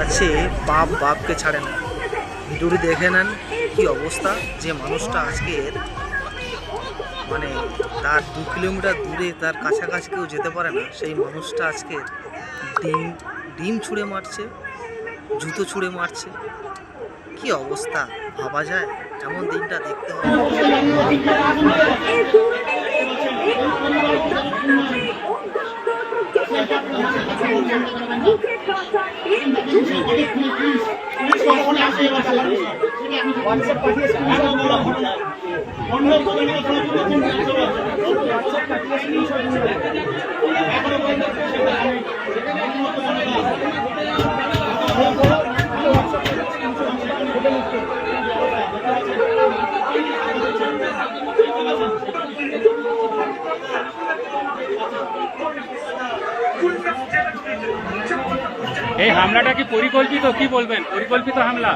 আছে বাপ বাপকে ছাড়ে না। ভিডিওটি দেখে নেন কি অবস্থা, যে মানুষটা আজকের মানে তার 2 কিলোমিটার দূরে তার কাছাকাছি কেউ যেতে পারে না, সেই মানুষটা আজকে ডিম ডিম ছুঁড়ে মারছে, জুতো ছুঁড়ে মারছে। কি অবস্থা ভাবা যায়? এমন দিনটা দেখতে হবে। এই হামলাটা কি পরিকল্পিত? কি বলবেন, পরিকল্পিত হামলা?